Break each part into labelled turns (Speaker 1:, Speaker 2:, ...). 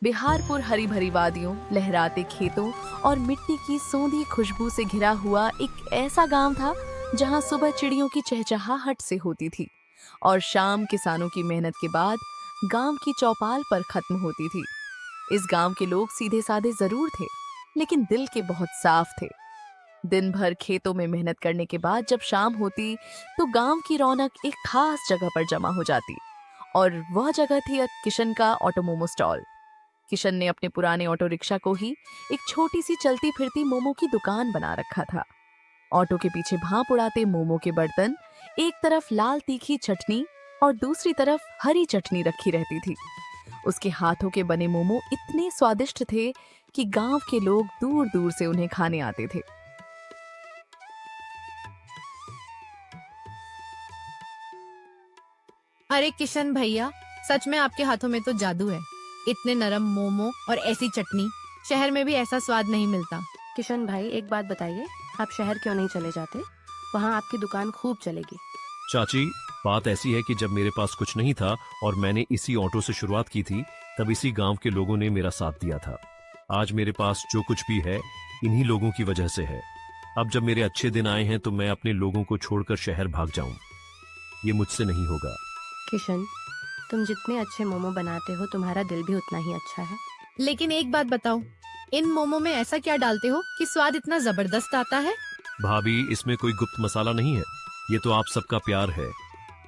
Speaker 1: बिहारपुर हरी भरी वादियों, लहराते खेतों और मिट्टी की सौंधी खुशबू से घिरा हुआ एक ऐसा गांव था जहां सुबह चिड़ियों की चहचहाहट से होती थी और शाम किसानों की मेहनत के बाद गांव की चौपाल पर खत्म होती थी। इस गांव के लोग सीधे साधे जरूर थे, लेकिन दिल के बहुत साफ थे। दिन भर खेतों में मेहनत करने के बाद जब शाम होती तो गांव की रौनक एक खास जगह पर जमा हो जाती और वह जगह थी किशन का ऑटोमोमो स्टॉल। किशन ने अपने पुराने ऑटो रिक्शा को ही एक छोटी सी चलती फिरती मोमो की दुकान बना रखा था। ऑटो के पीछे भांप उड़ाते मोमो के बर्तन, एक तरफ लाल तीखी चटनी और दूसरी तरफ हरी चटनी रखी रहती थी। उसके हाथों के बने मोमो इतने स्वादिष्ट थे कि गांव के लोग दूर दूर से उन्हें खाने आते थे।
Speaker 2: अरे किशन भैया, सच में आपके हाथों में तो जादू है। इतने नरम मोमो और ऐसी चटनी, शहर में भी ऐसा स्वाद नहीं मिलता।
Speaker 3: किशन भाई, एक बात बताइए, आप शहर क्यों नहीं चले जाते? वहाँ आपकी दुकान खूब चलेगी।
Speaker 4: चाची, बात ऐसी है कि जब मेरे पास कुछ नहीं था और मैंने इसी ऑटो से शुरुआत की थी, तब इसी गांव के लोगों ने मेरा साथ दिया था। आज मेरे पास जो कुछ भी है, इन्हीं लोगों की वजह से है। अब जब मेरे अच्छे दिन आए हैं तो मैं अपने लोगों को छोड़कर शहर भाग जाऊं, ये मुझसे नहीं होगा।
Speaker 3: किशन, तुम जितने अच्छे मोमो बनाते हो, तुम्हारा दिल भी उतना ही अच्छा है।
Speaker 2: लेकिन एक बात बताओ, इन मोमो में ऐसा क्या डालते हो कि स्वाद इतना जबरदस्त आता है?
Speaker 4: भाभी, इसमें कोई गुप्त मसाला नहीं है। ये तो आप सबका प्यार है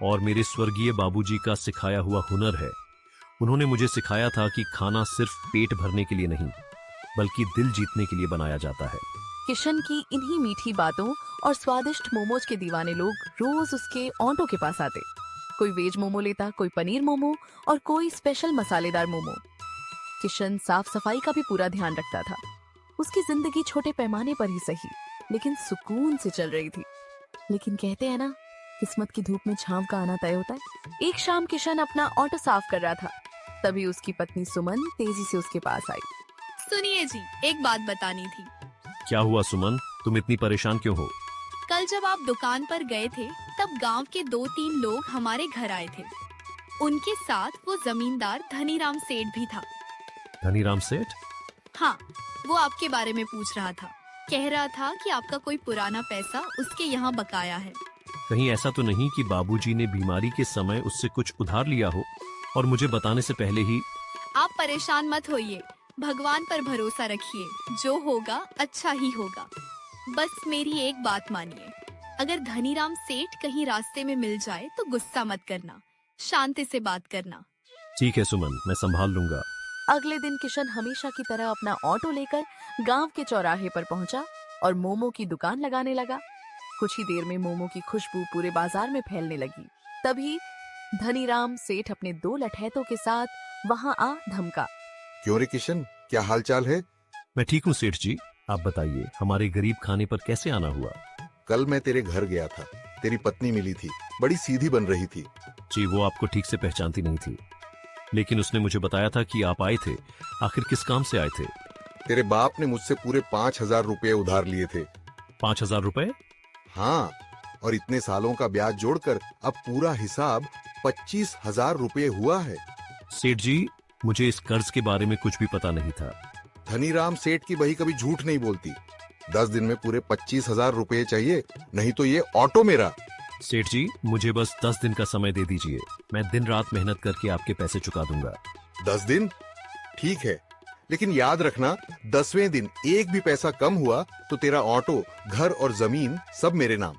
Speaker 4: और मेरे स्वर्गीय बाबूजी का सिखाया हुआ हुनर है। उन्होंने मुझे सिखाया था कि खाना सिर्फ पेट भरने के लिए नहीं, बल्कि दिल जीतने के लिए बनाया जाता है।
Speaker 1: किशन की इन्हीं मीठी बातों और स्वादिष्ट मोमोज के दीवाने लोग रोज उसके ऑटो के पास आते। कोई वेज मोमो लेता, कोई पनीर मोमो और कोई स्पेशल मसालेदार मोमो। किशन साफ सफाई का भी पूरा ध्यान रखता था। उसकी जिंदगी छोटे पैमाने पर ही सही, लेकिन सुकून से चल रही थी। लेकिन कहते हैं ना, किस्मत की धूप में छांव का आना तय होता है। एक शाम किशन अपना ऑटो साफ कर रहा था, तभी उसकी पत्नी सुमन तेजी से उसके पास आई।
Speaker 5: सुनिए जी, एक बात बतानी थी।
Speaker 4: क्या हुआ सुमन, तुम इतनी परेशान क्यों हो?
Speaker 5: कल जब आप दुकान पर गए थे, तब गांव के 2-3 लोग हमारे घर आए थे। उनके साथ वो जमींदार धनीराम सेठ भी था।
Speaker 4: धनीराम सेठ?
Speaker 5: हाँ, वो आपके बारे में पूछ रहा था। कह रहा था कि आपका कोई पुराना पैसा उसके यहाँ बकाया है।
Speaker 4: कहीं ऐसा तो नहीं कि बाबूजी ने बीमारी के समय उससे कुछ उधार लिया हो और मुझे बताने से पहले ही?
Speaker 5: आप परेशान मत होइए, भगवान पर भरोसा रखिए, जो होगा अच्छा ही होगा। बस मेरी एक बात मानिए, अगर धनीराम सेठ कहीं रास्ते में मिल जाए तो गुस्सा मत करना, शांति से बात करना।
Speaker 4: ठीक है सुमन, मैं संभाल लूंगा।
Speaker 1: अगले दिन किशन हमेशा की तरह अपना ऑटो लेकर गांव के चौराहे पर पहुंचा और मोमो की दुकान लगाने लगा। कुछ ही देर में मोमो की खुशबू पूरे बाजार में फैलने लगी। तभी धनीराम सेठ अपने 2 लठैतों के साथ वहां आ धमका।
Speaker 6: क्यों रे किशन, क्या हाल चाल है?
Speaker 4: मैं ठीक हूँ सेठ जी, आप बताइए हमारे गरीब खाने पर कैसे आना हुआ?
Speaker 6: कल मैं तेरे घर गया था, तेरी पत्नी मिली थी, बड़ी सीधी बन रही थी।
Speaker 4: जी, वो आपको ठीक से पहचानती नहीं थी, लेकिन उसने मुझे बताया था कि आप आए थे। आखिर किस काम से आए थे?
Speaker 6: तेरे बाप ने मुझसे पूरे 5,000 रुपए उधार लिए थे।
Speaker 4: 5,000 रुपए?
Speaker 6: हाँ, और इतने सालों का ब्याज जोड़कर अब पूरा हिसाब 25,000 रुपए हुआ है।
Speaker 4: सेठ जी, मुझे इस कर्ज के बारे में कुछ भी पता नहीं था।
Speaker 6: धनीराम सेठ की बही कभी झूठ नहीं बोलती। 10 दिन में पूरे 25,000 रुपए चाहिए, नहीं तो ये ऑटो मेरा।
Speaker 4: सेठ जी, मुझे बस 10 दिन का समय दे दीजिए, मैं दिन रात मेहनत करके आपके पैसे चुका दूंगा।
Speaker 6: 10 दिन? ठीक है, लेकिन याद रखना, 10वें दिन एक भी पैसा कम हुआ तो तेरा ऑटो, घर और जमीन सब मेरे नाम।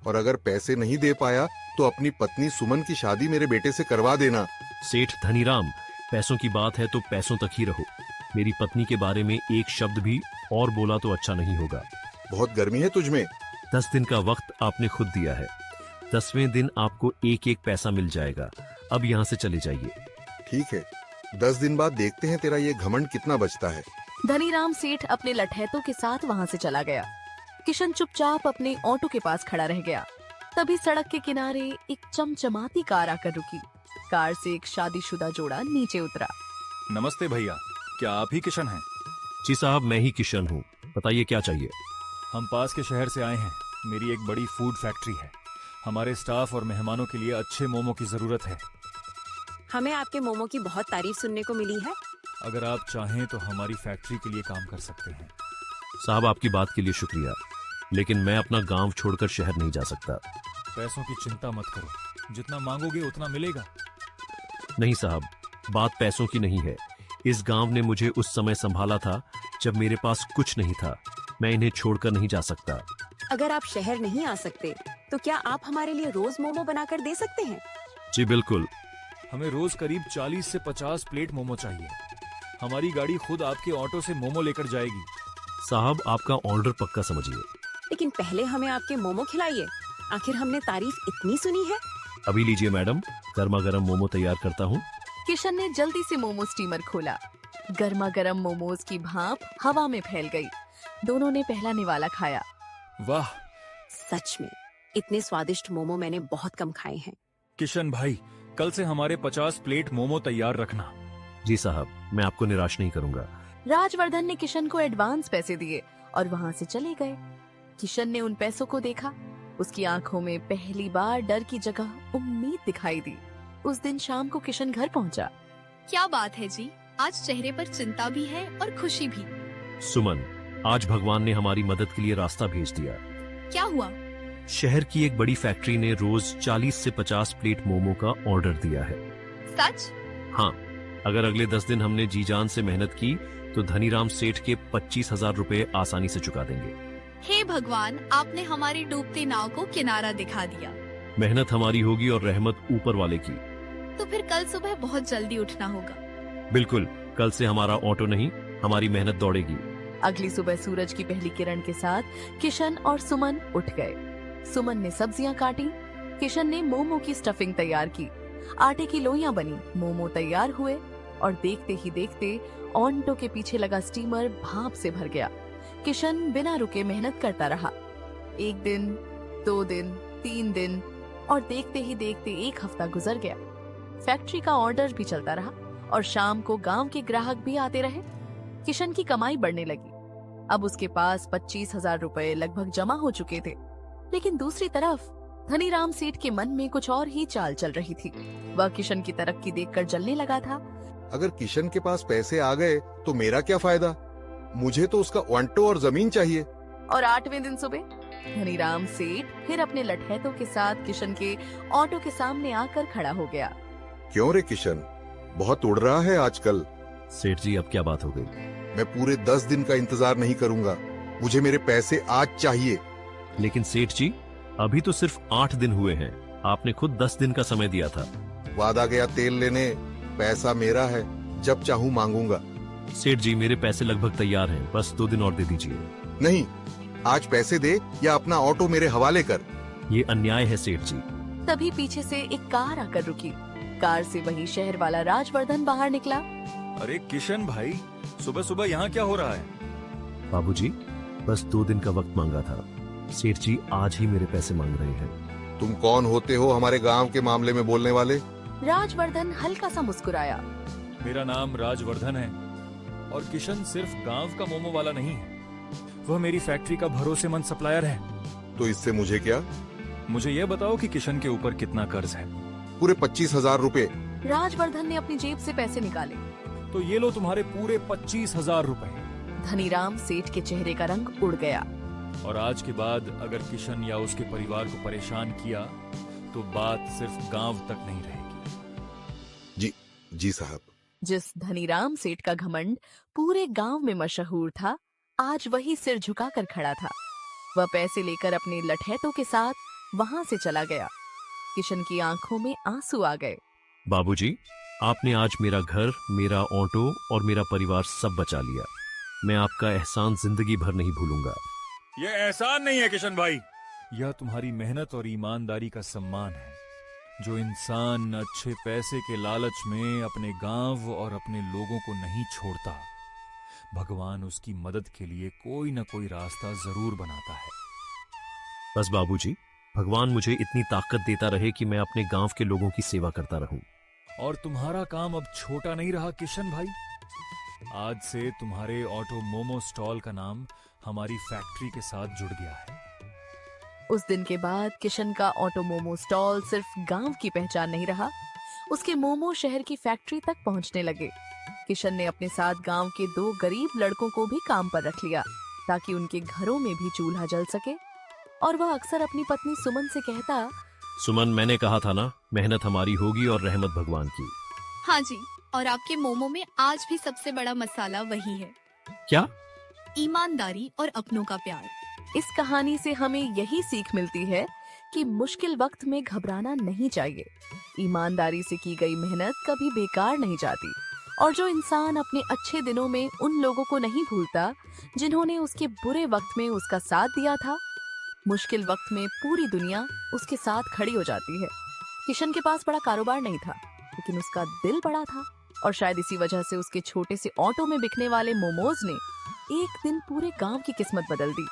Speaker 6: और अगर पैसे नहीं दे पाया तो अपनी पत्नी सुमन की शादी मेरे बेटे से करवा देना।
Speaker 4: सेठ धनीराम, पैसों की बात है तो पैसों तक ही रहो। मेरी पत्नी के बारे में एक शब्द भी और बोला तो अच्छा नहीं होगा।
Speaker 6: बहुत गर्मी है तुझमें।
Speaker 4: 10 दिन का वक्त आपने खुद दिया है। 10वें दिन आपको एक एक पैसा मिल जाएगा। अब यहाँ से चले जाइए।
Speaker 6: ठीक है, 10 दिन बाद देखते हैं तेरा ये घमंड कितना बचता है।
Speaker 1: धनीराम सेठ अपने लठैतों के साथ वहां से चला गया। किशन चुपचाप अपने ऑटो के पास खड़ा रह गया। तभी सड़क के किनारे एक चमचमाती कार आकर रुकी। कार से एक शादीशुदा जोड़ा नीचे उतरा।
Speaker 7: नमस्ते भैया, क्या आप ही किशन हैं?
Speaker 4: जी साहब, मैं ही किशन हूँ, बताइए क्या चाहिए?
Speaker 7: हम पास के शहर से आए हैं। मेरी एक बड़ी फूड फैक्ट्री है। हमारे स्टाफ और मेहमानों के लिए अच्छे मोमो की जरूरत है।
Speaker 3: हमें आपके मोमो की बहुत तारीफ सुनने को मिली है।
Speaker 7: अगर आप चाहें तो हमारी फैक्ट्री के लिए काम कर सकते हैं।
Speaker 4: साहब, आपकी बात के लिए शुक्रिया, लेकिन मैं अपना गांव छोड़कर शहर नहीं जा सकता।
Speaker 7: पैसों की चिंता मत करो, जितना मांगोगे उतना मिलेगा।
Speaker 4: नहीं साहब, बात पैसों की नहीं है। इस गांव ने मुझे उस समय संभाला था जब मेरे पास कुछ नहीं था। मैं इन्हें छोड़कर नहीं जा सकता।
Speaker 8: अगर आप शहर नहीं आ सकते तो क्या आप हमारे लिए रोज मोमो बनाकर दे सकते हैं?
Speaker 4: जी बिल्कुल।
Speaker 7: हमें रोज करीब 40 से 50 प्लेट मोमो चाहिए। हमारी गाड़ी खुद आपके ऑटो से मोमो लेकर जाएगी।
Speaker 4: साहब, आपका ऑर्डर पक्का समझिए।
Speaker 8: लेकिन पहले हमें आपके मोमो खिलाइए, आखिर हमने तारीफ इतनी सुनी है।
Speaker 4: अभी लीजिए मैडम, गर्मा गर्म मोमो तैयार करता हूँ।
Speaker 1: किशन ने जल्दी से मोमो स्टीमर खोला। गर्मा गर्म मोमोज की भाप हवा में फैल गई। दोनों ने पहला निवाला खाया।
Speaker 7: वाह
Speaker 8: सच में इतने स्वादिष्ट मोमो मैंने बहुत कम खाए हैं।
Speaker 7: किशन भाई, कल से हमारे 50 प्लेट मोमो तैयार रखना।
Speaker 4: जी साहब, मैं आपको निराश नहीं करूंगा।
Speaker 1: राजवर्धन ने किशन को एडवांस पैसे दिए और वहाँ से चले गए। किशन ने उन पैसों को देखा। उसकी आंखों में पहली बार डर की जगह उम्मीद दिखाई दी। उस दिन शाम को किशन घर पहुँचा।
Speaker 5: क्या बात है जी, आज चेहरे पर चिंता भी है और खुशी भी।
Speaker 4: सुमन, आज भगवान ने हमारी मदद के लिए रास्ता भेज दिया।
Speaker 5: क्या हुआ?
Speaker 4: शहर की एक बड़ी फैक्ट्री ने रोज 40 से 50 प्लेट मोमो का ऑर्डर दिया है।
Speaker 5: सच?
Speaker 4: हाँ, अगर अगले 10 दिन हमने जी जान से मेहनत की तो धनीराम सेठ के 25,000 रुपए आसानी से चुका देंगे।
Speaker 5: हे भगवान, आपने हमारी डूबती नाव को किनारा दिखा दिया।
Speaker 4: मेहनत हमारी होगी और रहमत ऊपर वाले की।
Speaker 5: तो फिर कल सुबह बहुत जल्दी उठना होगा।
Speaker 4: बिल्कुल, कल से हमारा ऑटो नहीं, हमारी मेहनत दौड़ेगी।
Speaker 1: अगली सुबह सूरज की पहली किरण के साथ किशन और सुमन उठ गए। सुमन ने सब्जियां काटी, किशन ने मोमो की स्टफिंग तैयार की। आटे की लोइयां बनी, मोमो तैयार हुए और देखते ही देखते ऑटो के पीछे लगा स्टीमर भाप से भर गया। किशन बिना रुके मेहनत करता रहा। 1 दिन, 2 दिन, 3 दिन और देखते ही देखते 1 हफ्ता गुजर गया। फैक्ट्री का ऑर्डर भी चलता रहा और शाम को गांव के ग्राहक भी आते रहे। किशन की कमाई बढ़ने लगी। अब उसके पास 25,000 रुपए लगभग जमा हो चुके थे। लेकिन दूसरी तरफ धनीराम सेठ के मन में कुछ और ही चाल चल रही थी। वह किशन की तरक्की देखकर जलने लगा था।
Speaker 6: अगर किशन के पास पैसे आ गए तो मेरा क्या फायदा? मुझे तो उसका ऑटो और जमीन चाहिए।
Speaker 1: और 8वें दिन सुबह धनीराम सेठ फिर अपने लठैतों के साथ किशन के ऑटो के सामने आकर खड़ा हो गया।
Speaker 6: क्यों रे किशन, बहुत उड़ रहा है आजकल।
Speaker 4: सेठ जी, अब क्या बात हो गई?
Speaker 6: मैं पूरे 10 दिन का इंतजार नहीं करूंगा। मुझे मेरे पैसे आज चाहिए।
Speaker 4: लेकिन सेठ जी, अभी तो सिर्फ 8 दिन हुए हैं। आपने खुद 10 दिन का समय दिया था।
Speaker 6: वादा गया तेल लेने, पैसा मेरा है, जब चाहूँ मांगूंगा।
Speaker 4: सेठ जी, मेरे पैसे लगभग तैयार हैं, बस 2 दिन और दे दीजिए।
Speaker 6: नहीं, आज पैसे दे या अपना ऑटो मेरे हवाले कर।
Speaker 4: ये अन्याय है सेठ जी।
Speaker 1: तभी पीछे से एक कार आकर रुकी। कार से वही शहर वाला राजवर्धन बाहर निकला।
Speaker 7: अरे किशन भाई, सुबह सुबह यहाँ क्या हो रहा है?
Speaker 4: बाबूजी, बस 2 दिन का वक्त मांगा था। सेठ जी आज ही मेरे पैसे मांग रहे हैं।
Speaker 6: तुम कौन होते हो हमारे गांव के मामले में बोलने वाले?
Speaker 1: राजवर्धन हल्का सा मुस्कुराया।
Speaker 7: मेरा नाम राजवर्धन है और किशन सिर्फ गांव का मोमो वाला नहीं है, वह मेरी फैक्ट्री का भरोसेमंद सप्लायर है।
Speaker 6: तो इससे मुझे क्या?
Speaker 7: मुझे यह बताओ कि किशन के ऊपर कितना कर्ज है?
Speaker 6: पूरे 25,000 रुपए।
Speaker 1: राजवर्धन ने अपनी जेब से पैसे निकाले।
Speaker 7: तो ये लो तुम्हारे पूरे 25,000 रुपए।
Speaker 1: धनीराम सेठ के चेहरे का रंग उड़ गया।
Speaker 7: और आज के बाद अगर किशन या उसके परिवार को परेशान किया तो बात सिर्फ गांव तक नहीं रहेगी।
Speaker 6: जी साहब।
Speaker 1: जिस धनीराम सेठ का घमंड पूरे गांव में मशहूर था, आज वही सिर झुकाकर खड़ा था। वह पैसे लेकर अपने लठैतों के साथ वहां से चला गया। किशन की आंखों में आंसू आ गए।
Speaker 4: बाबूजी, आपने आज मेरा घर, मेरा ऑटो और मेरा परिवार सब बचा लिया। मैं आपका एहसान जिंदगी भर नहीं भूलूंगा।
Speaker 7: ये एहसान नहीं है किशन भाई, यह तुम्हारी मेहनत और ईमानदारी का सम्मान है। जो इंसान अच्छे पैसे के लालच में अपने गांव और अपने लोगों को नहीं छोड़ता, भगवान उसकी मदद के लिए कोई न कोई रास्ता जरूर बनाता है।
Speaker 4: बस बाबूजी, भगवान मुझे इतनी ताकत देता रहे कि मैं अपने गांव के लोगों की सेवा करता रहूं।
Speaker 7: और तुम्हारा काम अब छोटा नहीं रहा किशन भाई। आज से तुम्हारे ऑटो मोमो स्टॉल का नाम हमारी फैक्ट्री के साथ जुड़ गया है।
Speaker 1: उस दिन के बाद किशन का ऑटो मोमो स्टॉल सिर्फ गांव की पहचान नहीं रहा, उसके मोमो शहर की फैक्ट्री तक पहुंचने लगे। किशन ने अपने साथ गांव के 2 गरीब लड़कों को भी काम पर रख लिया ताकि उनके घरों में भी चूल्हा जल सके। और वह अक्सर अपनी पत्नी सुमन से कहता,
Speaker 4: सुमन, मैंने कहा था ना, मेहनत हमारी होगी और रहमत भगवान की।
Speaker 5: हाँ जी, और आपके मोमो में आज भी सबसे बड़ा मसाला वही है,
Speaker 4: क्या?
Speaker 5: ईमानदारी और अपनों का प्यार।
Speaker 1: इस कहानी से हमें यही सीख मिलती है कि मुश्किल वक्त में घबराना नहीं चाहिए। ईमानदारी से की गई मेहनत कभी बेकार नहीं जाती, और जो इंसान अपने अच्छे दिनों में उन लोगों को नहीं भूलता जिन्होंने उसके बुरे वक्त में उसका साथ दिया था, मुश्किल वक्त में पूरी दुनिया उसके साथ खड़ी हो जाती है। किशन के पास बड़ा कारोबार नहीं था, लेकिन उसका दिल बड़ा था, और शायद इसी वजह से उसके छोटे से ऑटो में बिकने वाले मोमोज ने एक दिन पूरे गांव की किस्मत बदल दी।